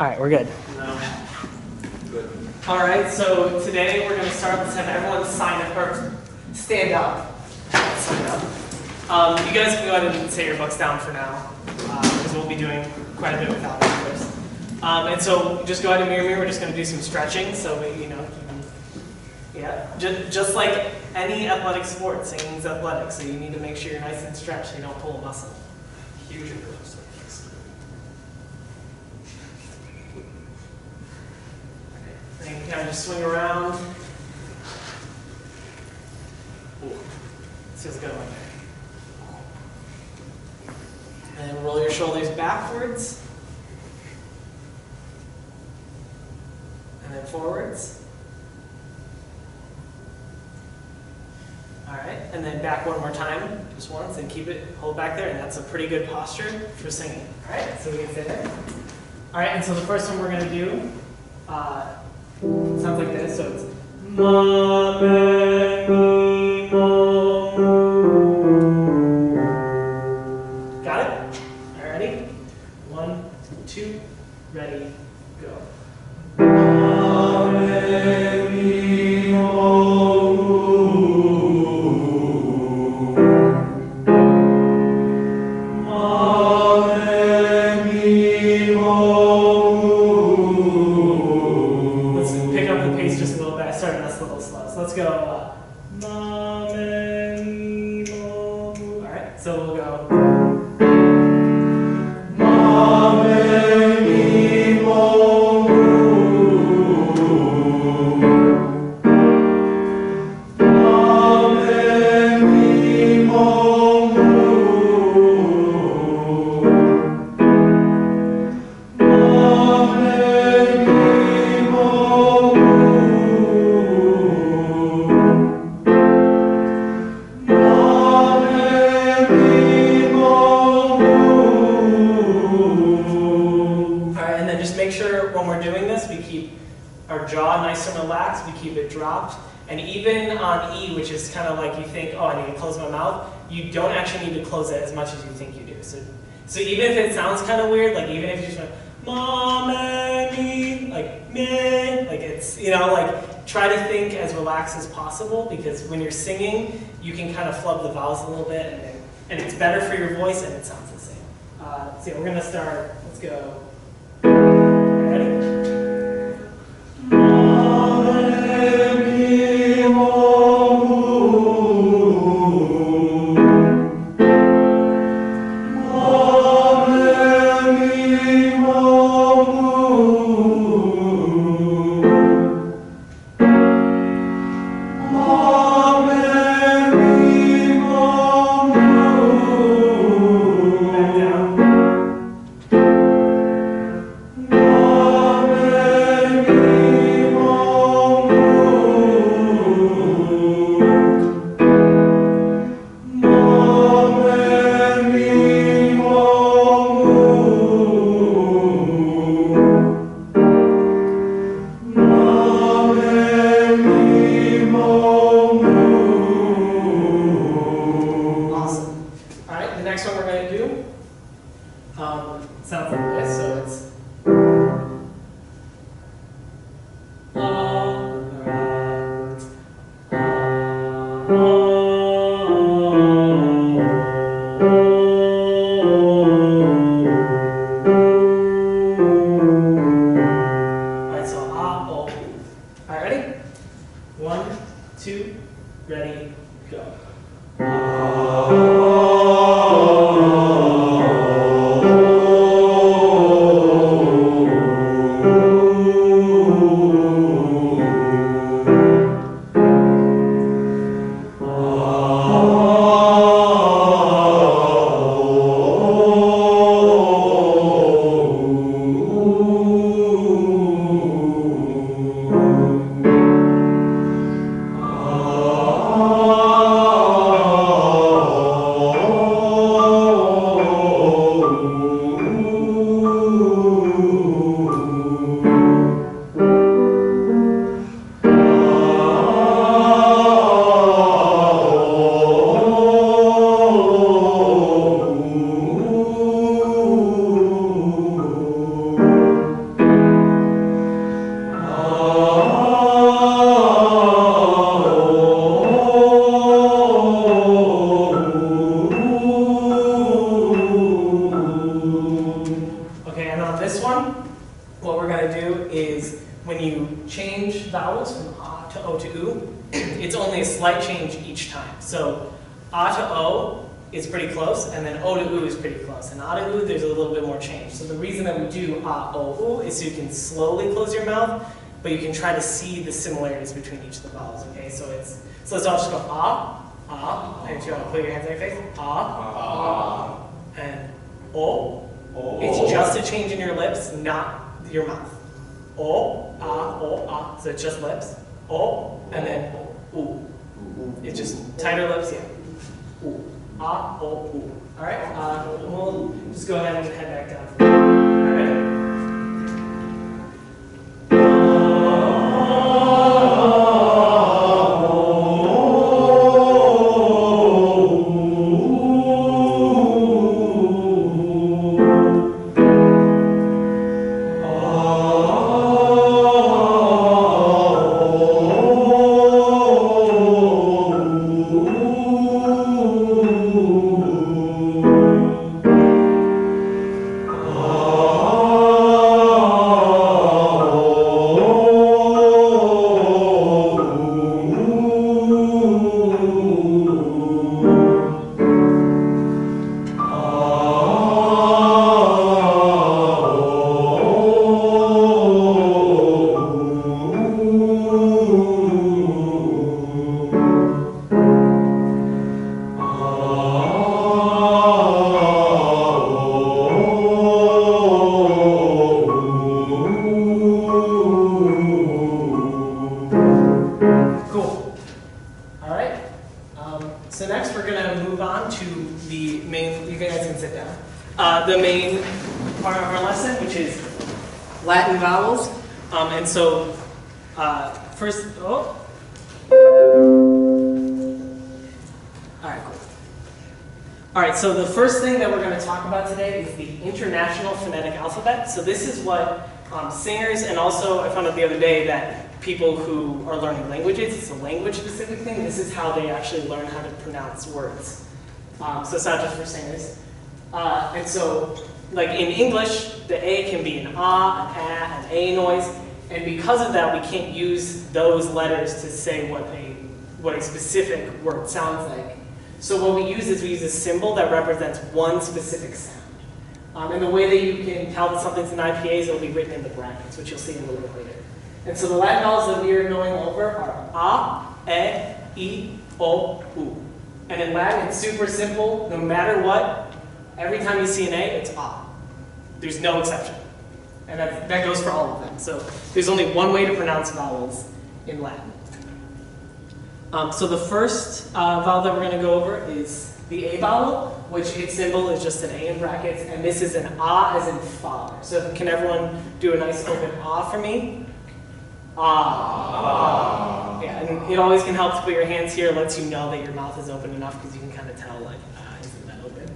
All right, we're good. No. Good. All right, so today we're going to start. Let's have everyone sign up or stand up. Sign up. You guys can go ahead and set your books down for now, because we'll be doing quite a bit without it first. And so just go ahead and mirror me. We're just going to do some stretching, so we, just like any athletic sport, singing's athletic, so you need to make sure you're nice and stretched so you don't pull a muscle. Huge improvement. And you can kind of just swing around. Ooh, this feels good right there. And then roll your shoulders backwards. And then forwards. All right, and then back one more time, just once, and keep it, hold back there, and that's a pretty good posture for singing. All right, so we can stay there. All right, and so the first one we're going to do sounds like this. So it's ma, me, mi, mo, mu. Got it? All right, ready? 1, 2, ready, go. Ma, me, mi, mo, mu. Ma, me, mi, mo, mu. Let's pick up the pace just a little bit. I started that's a little slow. So let's go. Ma, me, mi, mo, mu. All right, so we'll go. Ma, me, mi, mo, mu. Ma, me, mi, mo, mu. Ma, me, mi, mo, Alright, and then just make sure when we're doing this, we keep our jaw nice and relaxed, we keep it dropped. And even on E, which is kind of like you think, oh, I need to close my mouth, you don't actually need to close it as much as you think you do. So even if it sounds kind of weird, like even if you just went, ma, me, like, meh, like it's, like try to think as relaxed as possible, because when you're singing, you can kind of flub the vowels a little bit, and it's better for your voice and it sounds the same. So yeah, we're going to start, let's go. Ready? this one, what we're going to do is when you change vowels from ah to o to oo, it's only a slight change each time. So ah to o is pretty close, and then o to oo is pretty close. And ah to oo, there's a little bit more change. So the reason that we do ah, o, oo is so you can slowly close your mouth, but you can try to see the similarities between each of the vowels. Okay, so let's all just go ah, ah, and if you want to put your hands on your face, ah, and o. It's just a change in your lips, not your mouth. O, ah, so it's just lips. O, and then oo. It's just tighter lips, yeah. Oo. Ah, o, oo. All right, we'll just go ahead and head back down. All right. So next we're going to move on to the main, you guys can sit down, the main part of our lesson, which is Latin vowels. And so first, all right, cool. All right, so the first thing that we're going to talk about today is the International Phonetic Alphabet. So this is what singers, and also I found out the other day that people who are learning languages, it's a language-specific thing, this is how they actually learn how to pronounce words. So it's not just for singers. And so, like in English, the A can be an ah, an A noise, and because of that, we can't use those letters to say what a specific word sounds like. So what we use is we use a symbol that represents one specific sound. And the way that you can tell that something's an IPA is it'll be written in the brackets, which you'll see in a little bit later. And so the Latin vowels that we are going over are a, e, o, u. And in Latin, it's super simple. No matter what, every time you see an A, it's a. There's no exception. And that goes for all of them. So there's only one way to pronounce vowels in Latin. So the first vowel that we're going to go over is the A vowel, which its symbol is just an A in brackets, and this is an A as in father. So can everyone do a nice open A for me? Ah. Yeah, and it always can help to put your hands here. It lets you know that your mouth is open enough because you can kind of tell, like, isn't that open?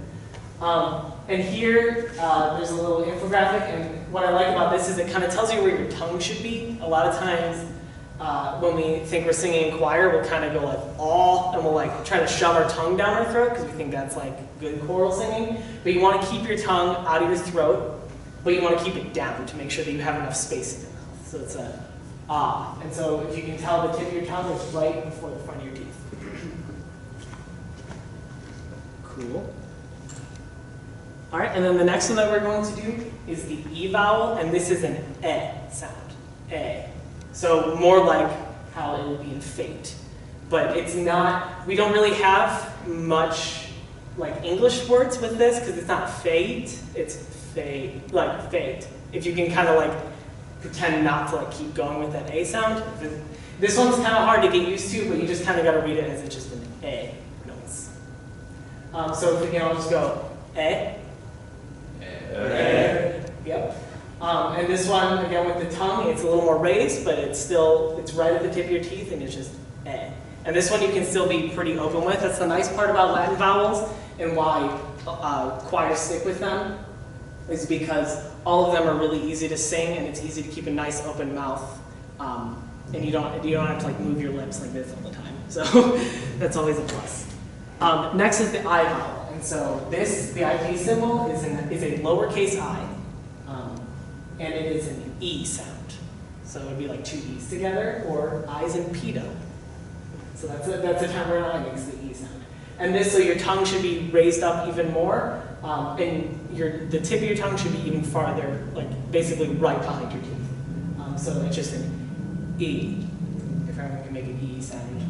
And here, there's a little infographic, and what I like about this is it kind of tells you where your tongue should be. A lot of times, when we think we're singing in choir, we'll kind of go like, "aw," and we'll like try to shove our tongue down our throat because we think that's like good choral singing. But you want to keep your tongue out of your throat, but you want to keep it down to make sure that you have enough space in your mouth. So it's a ah. And so if you can tell, the tip of your tongue is right before the front of your teeth. Cool. All right, and then the next one that we're going to do is the E vowel, and this is an E sound. E. So more like how it would be in fate. But it's not, we don't really have much like English words with this because it's not fate, it's fate, like fate. If you can kind of like pretend not to like keep going with that A sound. This one's kind of hard to get used to, but you just kind of got to read it as it's just an A noise. So if we can all just go E. Yep. And this one, again, with the tongue, it's a little more raised, but it's right at the tip of your teeth, and it's just eh. And this one you can still be pretty open with. That's the nice part about Latin vowels, and why choirs stick with them, is because all of them are really easy to sing, and it's easy to keep a nice open mouth, and you don't have to like move your lips like this all the time. So that's always a plus. Next is the I vowel, and so the IP symbol is a lowercase I. and it is an E sound. So it would be like two E's together, or I's in pedo. So that's a time where an I makes the E sound. And this, so your tongue should be raised up even more, and the tip of your tongue should be even farther, like basically right behind your teeth. So it's just an E, if everyone can make an E sound.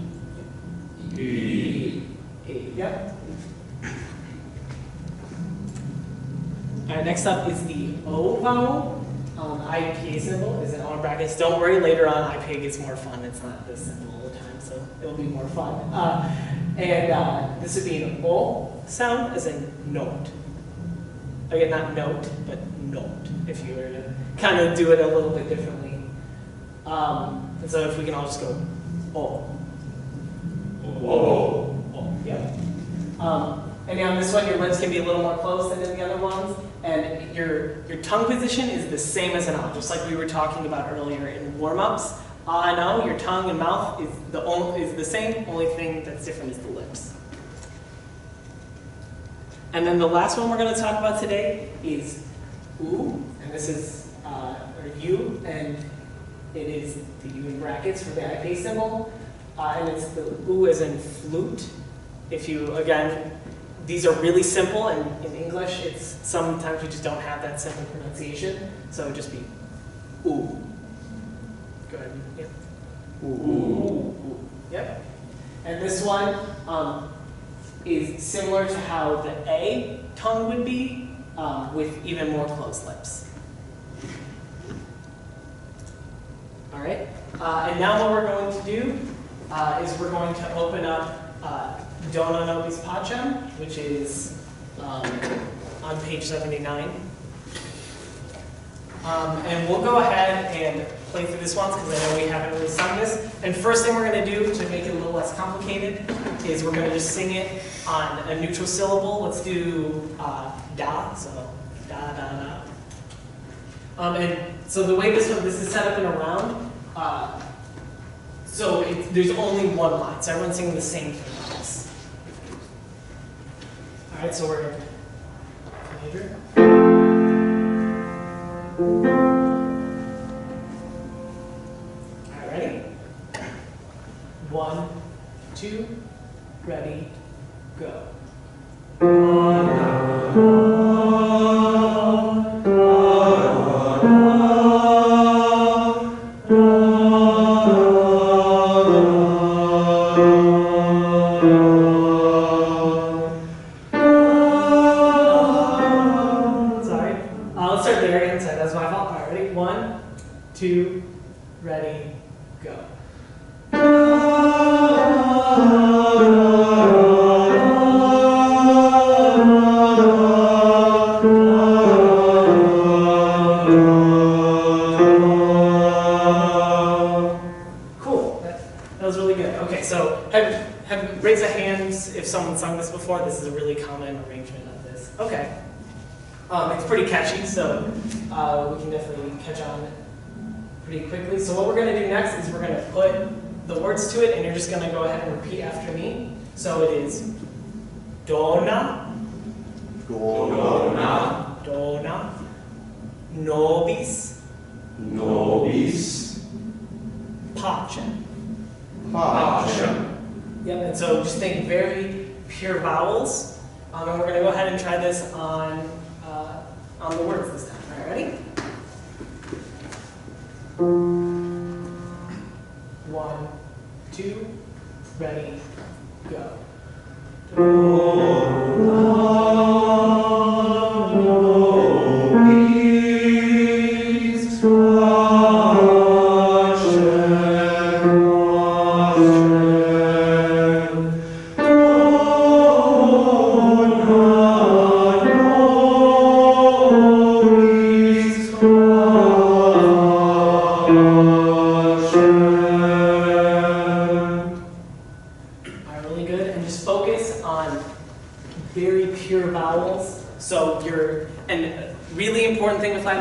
E. E, yep. All right, next up is the O vowel. IPA symbol is in all brackets. Don't worry, later on IPA gets more fun. It's not this simple all the time, so it'll be more fun. And this would be an O sound, as in note. Again, not note, but note, if you were to kind of do it a little bit differently. And so if we can all just go O. O. O, yep. And on this one, your lips can be a little more closed than in the other ones. And your tongue position is the same as an O, just like we were talking about earlier in warm-ups. And O, your tongue and mouth is the same, only thing that's different is the lips. And then the last one we're going to talk about today is U, and this is or U, and it is the U in brackets for the IPA symbol, and it's the U as in flute. If you, again, these are really simple, and in English, it's sometimes we just don't have that simple pronunciation, so it would just be U. Go ahead. Yep. Ooh. Yep. And this one is similar to how the A tongue would be, with even more closed lips. All right. And now what we're going to do is we're going to open up Dona Nobis Pacem, which is on page 79. And we'll go ahead and play through this once because I know we haven't really sung this. And first thing we're going to do to make it a little less complicated is we're going to just sing it on a neutral syllable. Let's do da, so da, da, da. And so the way this is set up in a round, so there's only one line, so everyone's singing the same thing. All right, so we're going to all right, ready? 1, 2, ready, go. Let's start there again. Sorry, that's my fault. All right, ready? 1, 2, ready, go. Cool. That was really good. Okay, so raise a hand if someone sung this before. This is a really common arrangement of this. Okay. It's pretty catchy, so we can definitely catch on pretty quickly. So what we're going to do next is we're going to put the words to it, and you're just going to go ahead and repeat after me. So it is Dona, Dona, Dona, Nobis, Nobis, Pacem. Pacem. Yep, and so just think very pure vowels. And we're going to go ahead and try this on the words this time. All right, ready? 1, 2, ready, go.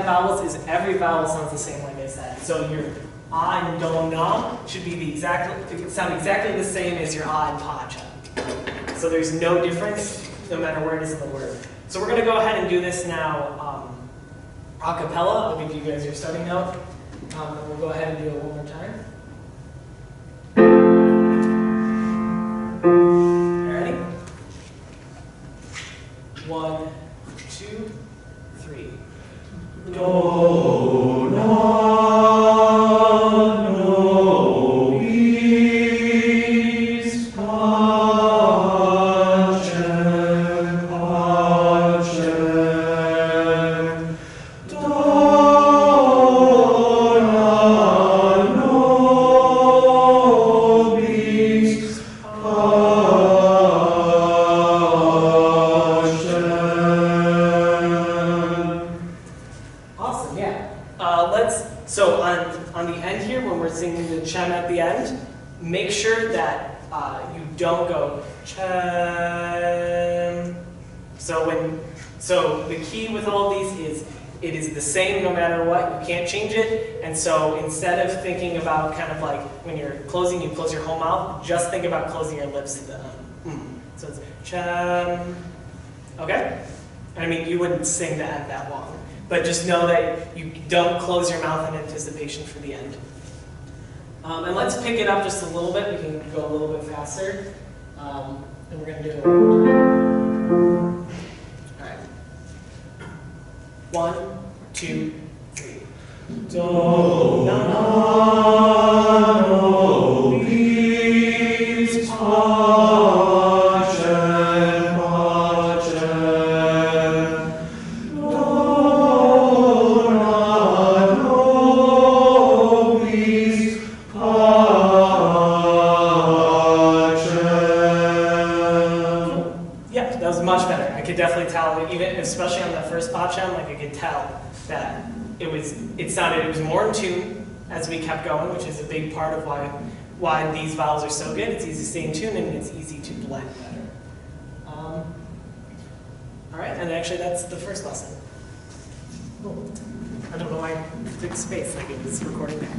Vowels is every vowel sounds the same, like I said. So your ah and do na should be sound exactly the same as your ah and pacha. So there's no difference, no matter where it is in the word. So we're going to go ahead and do this now a cappella. I'll give you guys your starting note. And we'll go ahead and do it one more time. Ready? 1, 2, 3. Do, na, no, bis, pace, pace. Do, na, no, bis, Awesome, yeah. So on the end here, when we're singing the chem at the end, make sure that you don't go chem. So the key with all these is it is the same no matter what. You can't change it. And so instead of thinking about kind of like when you're closing, you close your whole mouth, just think about closing your lips to the So it's chem. Okay? I mean, you wouldn't sing the end that long. But just know that you don't close your mouth in anticipation for the end. And let's pick it up just a little bit. We can go a little bit faster. And we're going to do it one more time. All right. 1, 2, 3. Do, na, no, bis, pace, pace. Yeah, that was much better. I could definitely tell, even especially on that first pacem, like I could tell that it was more in tune as we kept going, which is a big part of why these vowels are so good. It's easy to stay in tune and it's easy to blend better. All right, and actually that's the first lesson. Oh, I don't know why I took space, like it was recording there.